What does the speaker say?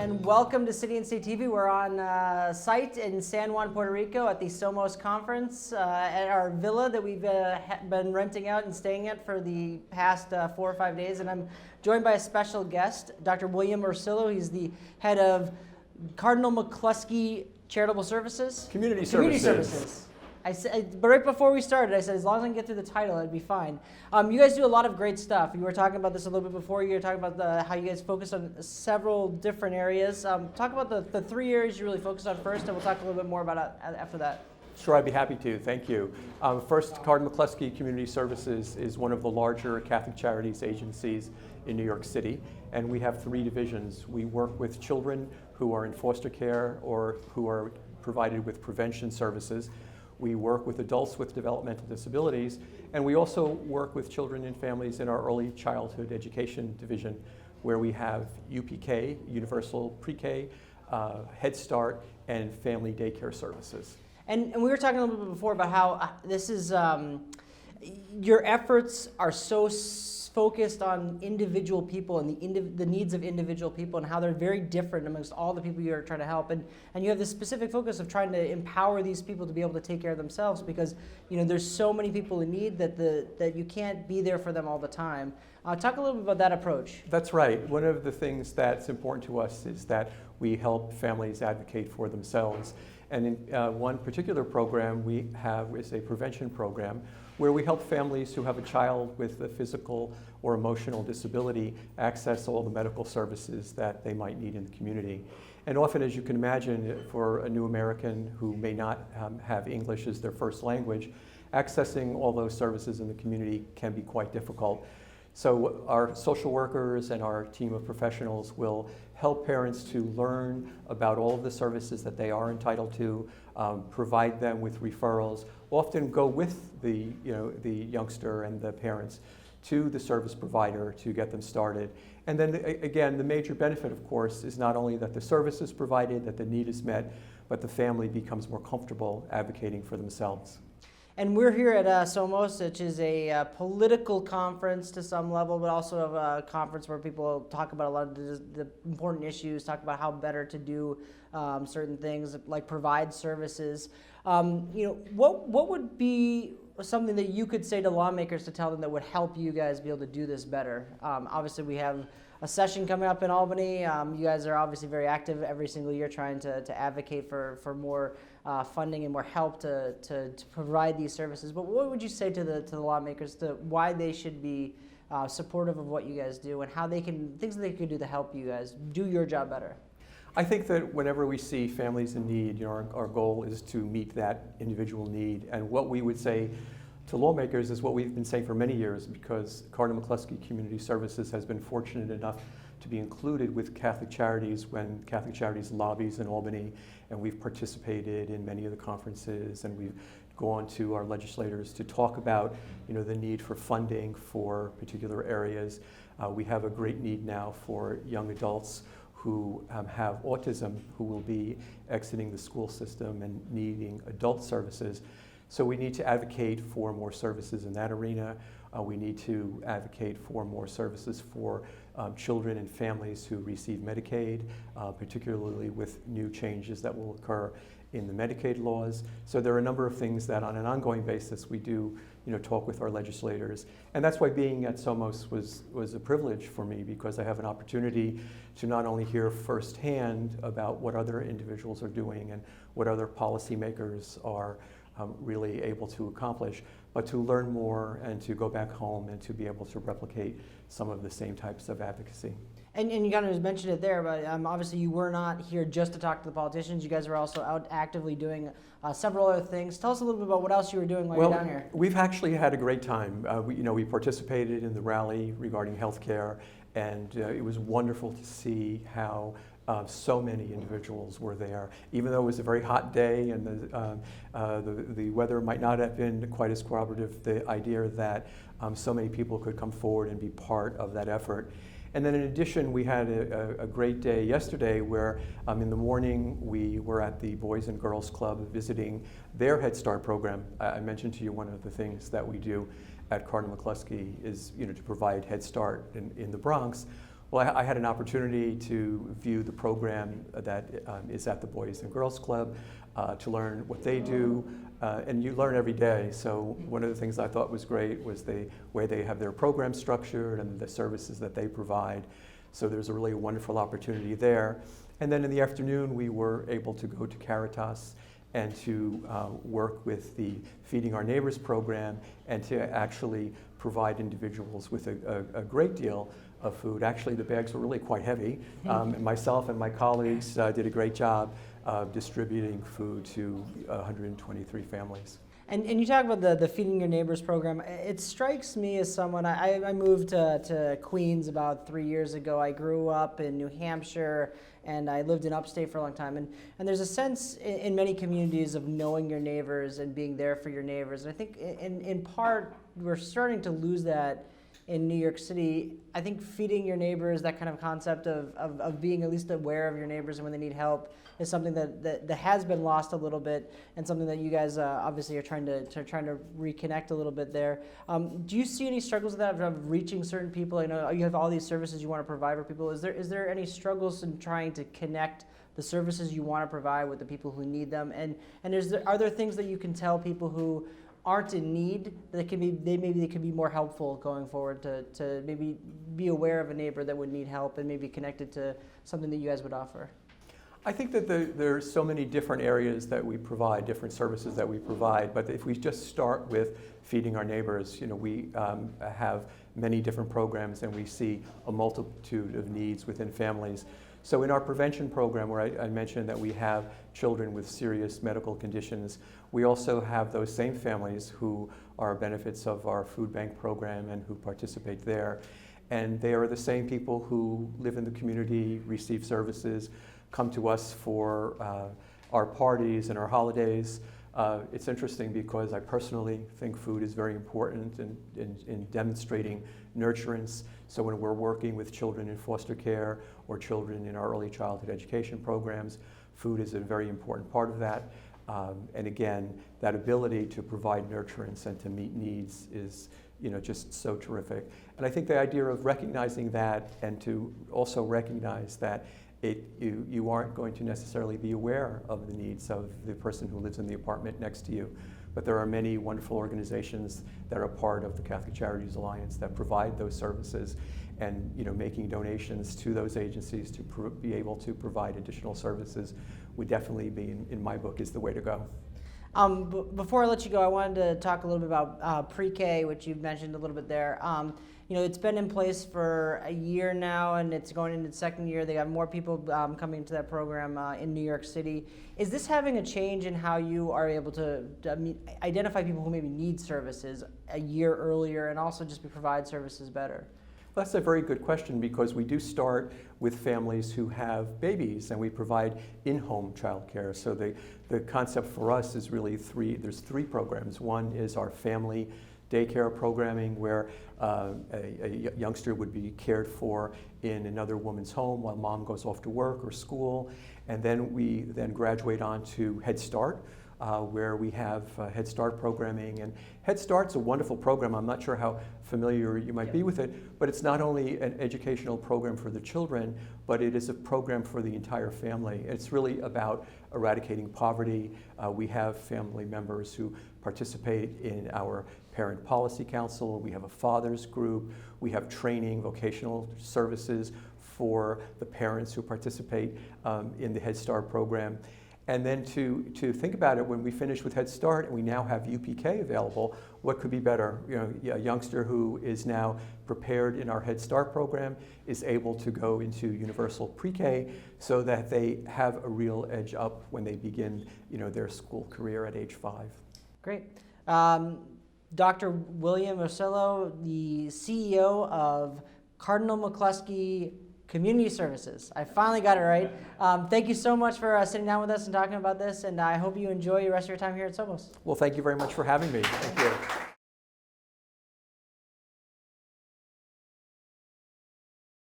and welcome to City and State TV. We're on site in San Juan, Puerto Rico at the Somos conference at our villa that we've been renting out and staying at for the past 4 or 5 days. And I'm joined by a special guest, Dr. William Ursillo. He's the head of Cardinal McCluskey Charitable Services? Community Services. But right before we started, I said, as long as I can get through the title, I'd be fine. You guys do a lot of great stuff. You were talking about this a little bit before. You were talking about how you guys focus on several different areas. Talk about the 3 areas you really focus on first, and we'll talk a little bit more about it after that. Sure, I'd be happy to. Thank you. First, Cardinal McCluskey Community Services is one of the larger Catholic charities agencies in New York City, and we have 3 divisions. We work with children who are in foster care or who are provided with prevention services. We work with adults with developmental disabilities, and we also work with children and families in our early childhood education division, where we have UPK, Universal Pre-K, Head Start, and family daycare services. And we were talking a little bit before about how this is, your efforts are so focused on individual people and the needs of individual people and how they're very different amongst all the people you're trying to help. And you have this specific focus of trying to empower these people to be able to take care of themselves, because there's so many people in need that you can't be there for them all the time. Talk a little bit about that approach. That's right. One of the things that's important to us is that we help families advocate for themselves. And in one particular program we have is a prevention program where we help families who have a child with a physical or emotional disability access all the medical services that they might need in the community. And often, as you can imagine, for a new American who may not have English as their first language, accessing all those services in the community can be quite difficult. So our social workers and our team of professionals will help parents to learn about all of the services that they are entitled to, provide them with referrals, often go with the youngster and the parents to the service provider to get them started. And then again, the major benefit, of course, is not only that the service is provided, that the need is met, but the family becomes more comfortable advocating for themselves. And we're here at Somos, which is a political conference to some level, but also a conference where people talk about a lot of the important issues, talk about how better to do certain things, like provide services. What would be something that you could say to lawmakers to tell them that would help you guys be able to do this better? Obviously, we have a session coming up in Albany. You guys are obviously very active every single year trying to advocate for more funding and more help to provide these services. But what would you say to the lawmakers to why they should be supportive of what you guys do and how things that they could do to help you guys do your job better? I think that whenever we see families in need, our goal is to meet that individual need. And what we would say to lawmakers is what we've been saying for many years, because Cardinal McCluskey Community Services has been fortunate enough to be included with Catholic Charities when Catholic Charities lobbies in Albany, and we've participated in many of the conferences, and we've gone to our legislators to talk about the need for funding for particular areas. We have a great need now for young adults who have autism, who will be exiting the school system and needing adult services. So we need to advocate for more services in that arena. We need to advocate for more services for children and families who receive Medicaid, particularly with new changes that will occur in the Medicaid laws. So there are a number of things that on an ongoing basis we do talk with our legislators. And that's why being at Somos was a privilege for me, because I have an opportunity to not only hear firsthand about what other individuals are doing and what other policymakers are really able to accomplish, but to learn more and to go back home and to be able to replicate some of the same types of advocacy. And you kind of just mentioned it there, but obviously you were not here just to talk to the politicians. You guys were also out actively doing several other things. Tell us a little bit about what else you were doing while you were down here. We've actually had a great time. We participated in the rally regarding healthcare, and it was wonderful to see how so many individuals were there. Even though it was a very hot day and the weather might not have been quite as cooperative, the idea that so many people could come forward and be part of that effort. And then in addition, we had a great day yesterday where in the morning we were at the Boys and Girls Club visiting their Head Start program. I mentioned to you one of the things that we do at Cardinal McCluskey is to provide Head Start in the Bronx. Well, I had an opportunity to view the program that is at the Boys and Girls Club, to learn what they do, and you learn every day. So one of the things I thought was great was the way they have their program structured and the services that they provide. So there's a really wonderful opportunity there. And then in the afternoon, we were able to go to Caritas and to work with the Feeding Our Neighbors program and to actually provide individuals with a great deal of food. Actually, the bags were really quite heavy. And myself and my colleagues did a great job of distributing food to 123 families. And you talk about the Feeding Your Neighbors program. It strikes me as someone, I moved to Queens about 3 years ago. I grew up in New Hampshire, and I lived in upstate for a long time. And there's a sense in many communities of knowing your neighbors and being there for your neighbors. And I think in part, we're starting to lose that in New York City. I think feeding your neighbors, that kind of concept of being at least aware of your neighbors and when they need help, is something that has been lost a little bit, and something that you guys obviously are trying to reconnect a little bit there. Do you see any struggles with that, of reaching certain people? I know you have all these services you want to provide for people. Is there any struggles in trying to connect the services you want to provide with the people who need them? And are there things that you can tell people who aren't in need that maybe they could be more helpful going forward to maybe be aware of a neighbor that would need help and maybe connected to something that you guys would offer? I think that there are so many different areas that we provide, different services that we provide, but if we just start with Feeding Our Neighbors, we have many different programs and we see a multitude of needs within families. So in our prevention program, where I mentioned that we have children with serious medical conditions, we also have those same families who are benefits of our food bank program and who participate there. And they are the same people who live in the community, receive services, come to us for our parties and our holidays. It's interesting because I personally think food is very important in demonstrating nurturance. So when we're working with children in foster care or children in our early childhood education programs, food is a very important part of that. And again, that ability to provide nurturance and to meet needs is just so terrific. And I think the idea of recognizing that and to also recognize that you aren't going to necessarily be aware of the needs of the person who lives in the apartment next to you. But there are many wonderful organizations that are part of the Catholic Charities Alliance that provide those services, and making donations to those agencies to be able to provide additional services would definitely be, in my book, is the way to go. Before I let you go, I wanted to talk a little bit about pre-K, which you've mentioned a little bit there. It's been in place for a year now, and it's going into its second year. They have more people coming into that program in New York City. Is this having a change in how you are able to identify people who maybe need services a year earlier, and also just provide services better? Well, that's a very good question, because we do start with families who have babies, and we provide in-home childcare. So the concept for us is really there's three programs. One is our family daycare programming, where a youngster would be cared for in another woman's home while mom goes off to work or school. And then we graduate on to Head Start, where we have Head Start programming. And Head Start's a wonderful program. I'm not sure how familiar you might be with it, but it's not only an educational program for the children, but it is a program for the entire family. It's really about eradicating poverty. We have family members who participate in our Parent Policy Council. We have a fathers group. We have training, vocational services for the parents who participate in the Head Start program. And then to think about it, when we finish with Head Start and we now have UPK available, what could be better? A youngster who is now prepared in our Head Start program is able to go into universal pre-K so that they have a real edge up when they begin their school career at age 5. Great. Dr. William Ursillo, the CEO of Cardinal McCluskey Community Services. I finally got it right. Thank you so much for sitting down with us and talking about this, and I hope you enjoy the rest of your time here at Somos. Well, thank you very much for having me. Thank you.